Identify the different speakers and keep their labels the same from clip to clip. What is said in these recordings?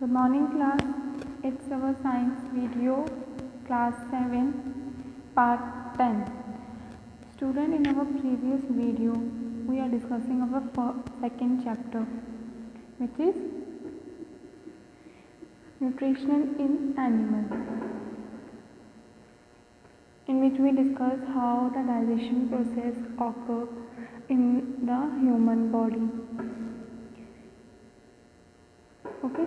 Speaker 1: Good morning class, it's our science video class 7 part 10. Student, in our previous video we are discussing our second chapter, which is nutrition in animals, in which we discuss how the digestion process occurs in the human body. Okay,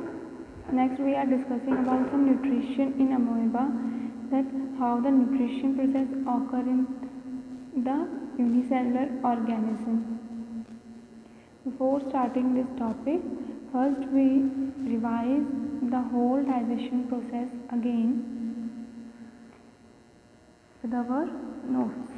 Speaker 1: next we are discussing about some nutrition in amoeba, that how the nutrition process occur in the unicellular organism. Before starting this topic, first we revise the whole digestion process again with our notes.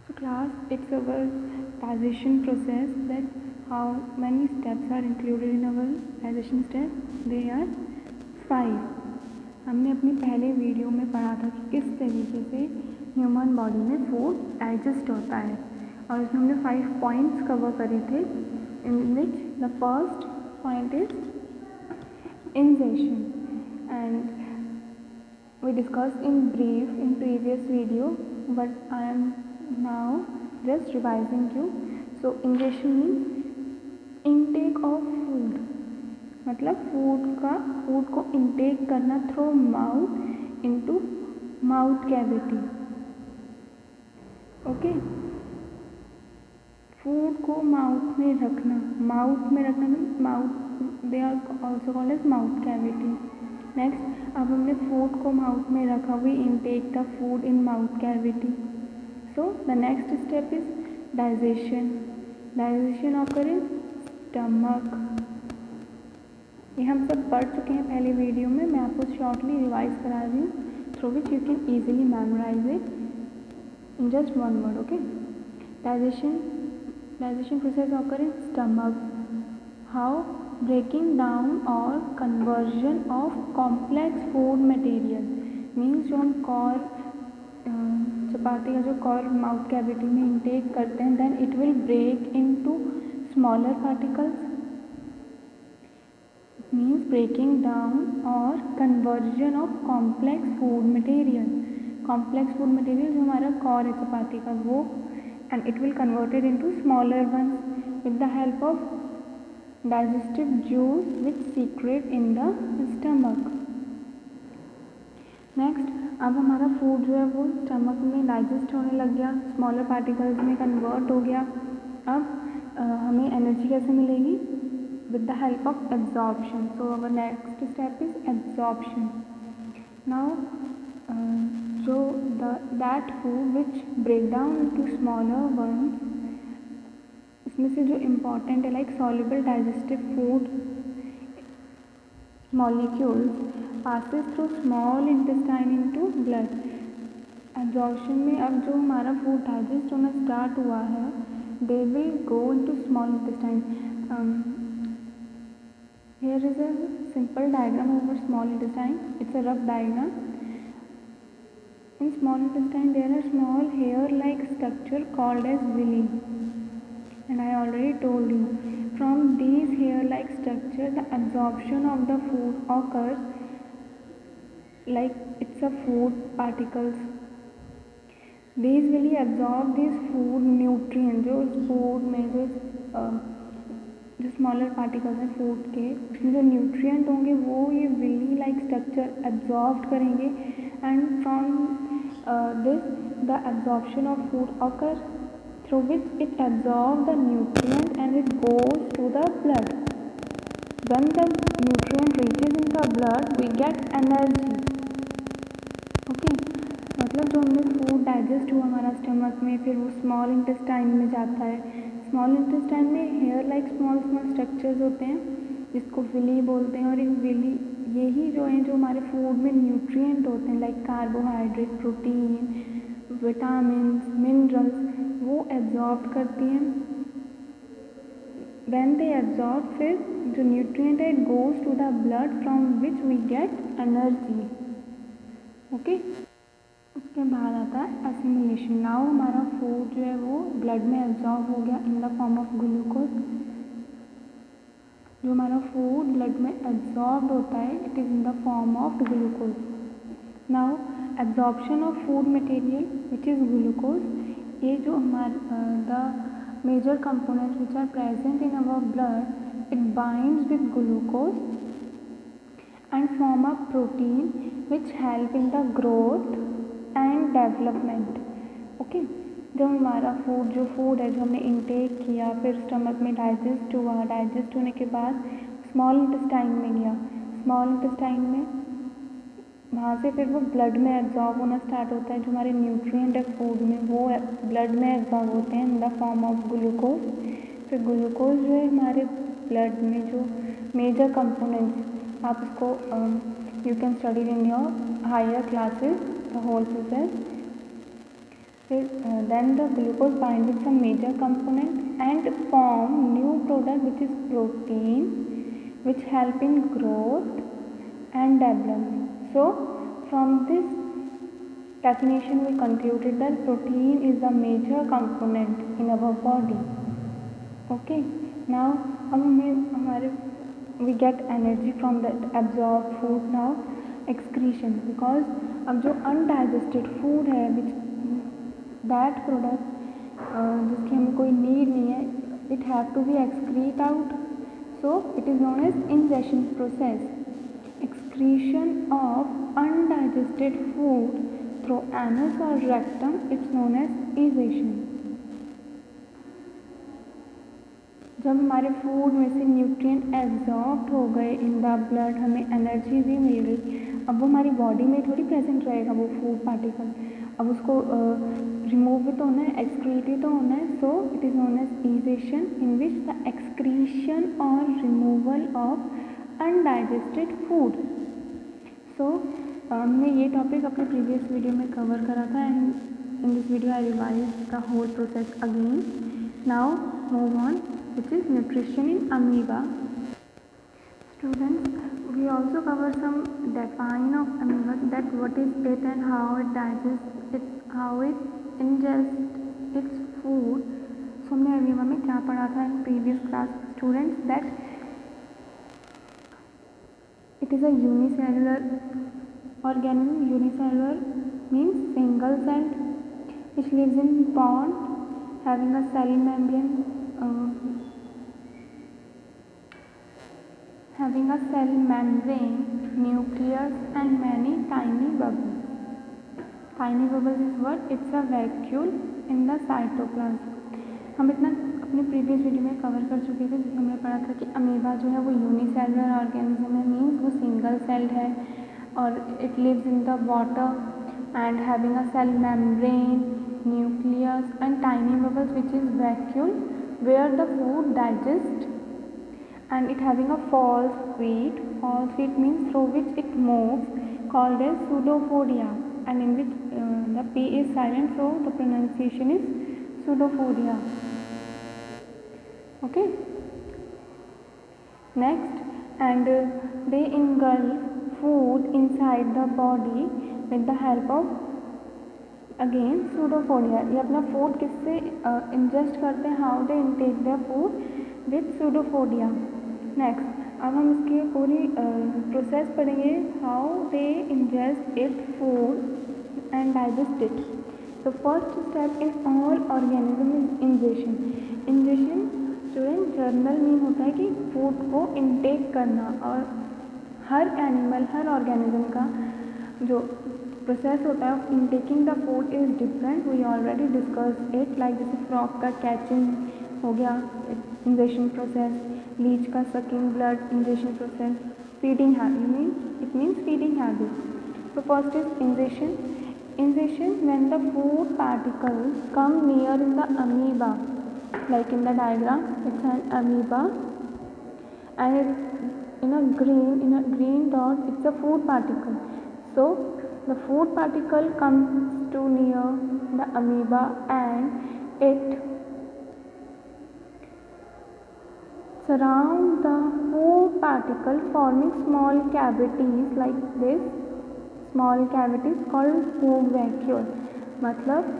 Speaker 1: So class, it's our digestion process, that how many steps are included in our digestion step. They are 5. हमने अपनी पहले video में पढ़ा था कि किस तरीके से ह्यूमन बॉडी में फूड डाइजेस्ट होता है, और इसमें हमने 5 पॉइंट्स कवर करे थे, in which the first point is ingestion, and we discussed in brief in previous video, but I am now just revising you. So ingestion means intake of food, मतलब food को intake करना through mouth into mouth cavity. Okay, food को mouth में रखना means mouth, they are also called as mouth cavity. Next, अब हमने food को mouth में रखा, we intake the food in mouth cavity. So the next step is digestion. Digestion occur in stomach. ये हम सब पढ़ चुके हैं पहले वीडियो में, मैं आपको शॉर्टली रिवाइज करा रही हूँ, through which you can easily memorise it in just one word. Okay, digestion process occur in stomach. How? Breaking down or conversion of complex food material. Means जो हम चपाती का जो कॉर माउथ कैविटी में इंटेक करते हैं, then it will break into smaller particles. Means breaking down और conversion of complex food material. Complex food material जो हमारा कॉर है चपाती का, वो, and it will convert it into smaller ones with the help of digestive juice which secrete in the stomach. Next, अब हमारा food जो है वो स्टमक में डाइजेस्ट होने लग गया, स्मॉलर पार्टिकल्स में कन्वर्ट हो गया. अब हमें एनर्जी कैसे मिलेगी? with the help of absorption. So our next step is absorption. Now so that food which break down into smaller ones, इसमें से जो important है, like soluble digestive food molecules passes through small intestine into blood. Absorption में अब जो हमारा food digest होना start हुआ है, they will go into small intestine. Here is a simple diagram over small intestine. It's a rough diagram. In small intestine there are small hair-like structure called as villi, and I already told you, from these hair-like structure the absorption of the food occurs like it's a food particles. These villi absorb these food nutrients. जो इस food में जो smaller particles हैं food के, उसमें जो nutrient होंगे वो ये विली लाइक स्ट्रक्चर एब्जॉर्ब करेंगे, and from this the absorption of food occur through which it absorb the nutrient and it goes to the blood. When the nutrient reaches in the blood we get energy. Okay, मतलब जो हमने food digest हुआ हमारा stomach में, फिर वो small intestine में जाता है. स्मॉल इंटेस्टाइन में हेयर लाइक स्मॉल स्ट्रक्चर्स होते हैं जिसको विली बोलते हैं, और इन विली यही जो हैं जो हमारे फूड में न्यूट्रिएंट होते हैं, like carbohydrate, protein, vitamin, minerals, वो एब्जॉर्ब करती हैं. व्हेन दे एब्जॉर्ब, फिर जो न्यूट्रिएंट है it goes to the blood from which we get energy. Okay, के बाद आता है एसिमिलेशन। नाउ हमारा फूड जो है वो ब्लड में एब्जॉर्ब हो गया in the form of glucose. जो हमारा फूड ब्लड में एब्जॉर्ब होता है it is in the form of glucose. Now absorption of food material which is glucose, ये जो हमारा the major components which are present in our blood, it binds with glucose and form a protein which help in the growth and development. Okay, जब हमारा food है जो हमने intake किया, फिर स्टमक में डाइजेस्ट हुआ, डाइजेस्ट होने के बाद स्मॉल इंटेस्टाइन में गया, स्मॉल इंटेस्टाइन में वहाँ से फिर वो ब्लड में एब्जॉर्ब होना स्टार्ट होता है। जो हमारे न्यूट्रिएंट है फूड में वो ब्लड में एब्जॉर्ब होते हैं इन द फॉर्म ऑफ ग्लूकोज। फिर ग्लूकोज जो है हमारे ब्लड में जो मेजर कंपोनेंट्स, आप इसको you can study in your higher classes the whole process. फिर then the glucose bind with some major component and form new product which is protein which help in growth and development. So from this definition we concluded that protein is a major component in our body. Okay, now अब हमें हमारे we get energy from that absorbed food. Now excretion, because अब जो undigested food है which that product जिसकी हमें कोई need नहीं है, it have to be excrete out, so it is known as ingestion process. Excretion of undigested food through anus or rectum, it's known as egestion. जब हमारे food में से न्यूट्रिएंट एब्जॉर्ब हो गए इन द ब्लड, हमें energy भी मिल गई, अब वो हमारी बॉडी में थोड़ी प्रेजेंट रहेगा वो फूड पार्टिकल, अब उसको रिमूव भी तो होना है, एक्सक्रीट भी तो होना है। So it is known as egestion in which the excretion और removal of undigested food. So हमने ये टॉपिक अपने प्रीवियस वीडियो में कवर करा था and in this video I revise the whole process again. Now move on which is nutrition in amoeba. Students, we also cover some define of amoeba, that what is it and how it digests it, how it ingests its food. So हमने amoeba में क्या पढ़ा था in previous class students, that it is a unicellular organism. Unicellular means single celled, which lives in pond having a cell membrane, nucleus and many tiny bubbles. Tiny bubbles is what? It's a vacuole in the cytoplasm. हम इतना अपने previous video में cover कर चुके थे, जिसमें हमने पढ़ा था कि अमीबा जो है वो यूनिसेलुलर ऑर्गेनिज्म है, मीन्स वो सिंगल सेल्ड है और it lives in the water and having a cell membrane, nucleus and tiny bubbles which is vacuole where the food digest, and it having a false feet. False feet means through which it moves, called as pseudopodia, and in which the P is silent, so the pronunciation is pseudopodia. Okay, next, and they engulf food inside the body with the help of again pseudopodia. ये अपना food किससे ingest करते हैं, how they intake their food with pseudopodia. Next, अब हम इसकी पूरी process पढ़ेंगे, how they ingest it food and digest it. The first step in all organism is ingestion. Ingestion student journal mean होता है कि फूड को इनटेक करना, और हर एनिमल, हर ऑर्गेनिज्म का जो प्रोसेस होता है in taking the food is different. We already discuss it, like जैसे फ्रॉग का कैचिंग हो गया इंजेशन प्रोसेस, लीच का sucking blood ingestion process, feeding habit, it means feeding habit. तो first is ingestion. Ingestion when the food particles come near in the amoeba, like in the diagram it's an amoeba and it's in a green dot, it's a food particle. So the food particle comes to near the amoeba and it surround the food particle forming small cavities like this, small cavities called food vacuole, मतलब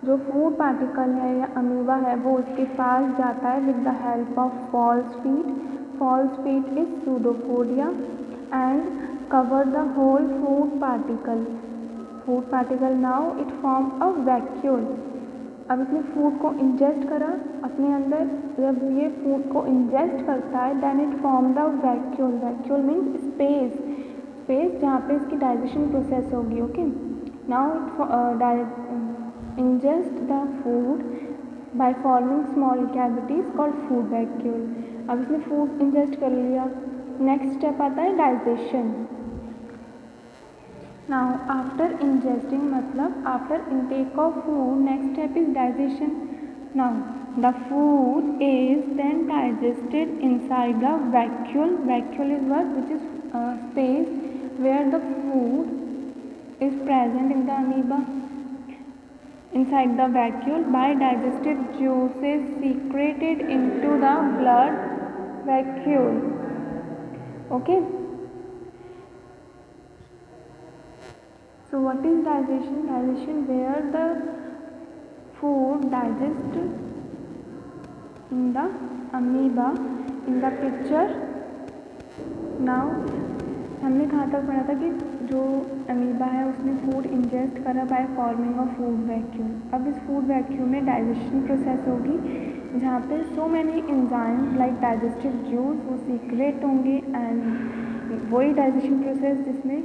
Speaker 1: जो food particle है या amoeba है वो उसके पास जाता है with the help of false feet. False feet is pseudopodia and cover the whole food particle. Food particle now it form a vacuole. अब इसने फूड को इंजेस्ट करा अपने अंदर. जब ये फूड को इंजेस्ट करता है then it form the vacuole. Vacuole means space. Space जहाँ पे इसकी डाइजेशन प्रोसेस होगी. Okay, now it ingest the food by forming small cavities called food vacuole. अब इसने फूड इंजेस्ट कर लिया. नेक्स्ट स्टेप आता है डाइजेशन. नाउ आफ्टर इंजेस्टिंग मतलब after intake of food next step is digestion. Now the food is then digested inside the vacuole. Vacuole is what which is space where the food is present in the amoeba. Inside the vacuole by digestive juices secreted into the blood vacuole. Okay, so what is digestion? Digestion where the food digested in the amoeba. In the picture now हमने कहाँ तक पढ़ा था कि जो amoeba है उसने food ingest करा by forming of food vacuum. अब इस फूड वैक्यूम में डाइजेशन प्रोसेस होगी जहाँ पे so many enzymes like digestive juice वो सीक्रेट होंगे एंड वही डाइजेशन प्रोसेस जिसमें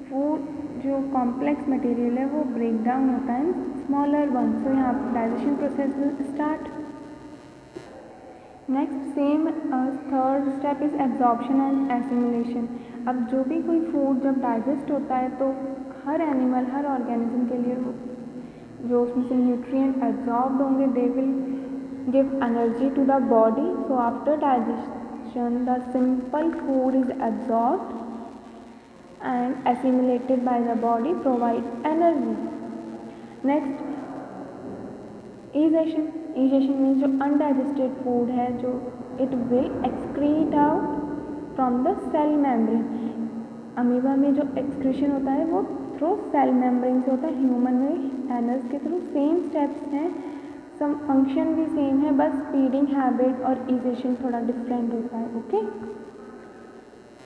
Speaker 1: फूड जो कॉम्प्लेक्स मटेरियल है वो ब्रेक डाउन होता है स्मॉलर वन. सो यहाँ digestion process will start. Next same third step is absorption and assimilation. अब जो भी कोई फूड जब डाइजेस्ट होता है तो हर एनिमल हर ऑर्गेनिज्म के लिए जो उसमें से न्यूट्रिएंट एब्जॉर्ब होंगे they will give energy to the body. So after digestion the simple food is absorbed and assimilated by the body provide energy. Next egestion. Egestion means जो अनडाइजेस्टेड फूड है जो it will excrete out from the cell membrane. Amoeba में जो excretion होता है वो through cell membrane से होता है. ह्यूमन में एनर्स के थ्रू. सेम स्टेप्स हैं, सम फंक्शन भी सेम है, बस फीडिंग हैबिट और इजेशन थोड़ा डिफरेंट होता है. ओके